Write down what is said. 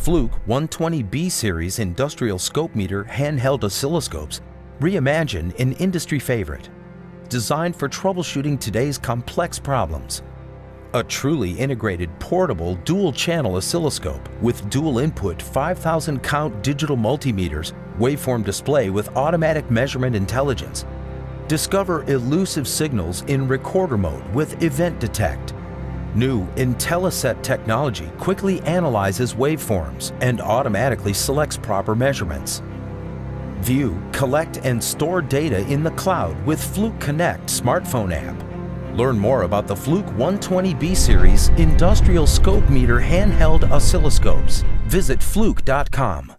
Fluke 120B series industrial scope meter handheld oscilloscopes reimagine an industry favorite, designed for troubleshooting today's complex problems. A truly integrated portable dual-channel oscilloscope with dual-input 5,000 count digital multimeters, waveform display with automatic measurement intelligence. Discover elusive signals in recorder mode with Event Detect. New IntelliSet technology quickly analyzes waveforms and automatically selects proper measurements. View, collect, and store data in the cloud with Fluke Connect smartphone app. Learn more about the Fluke 120B series industrial scope meter handheld oscilloscopes. Visit fluke.com.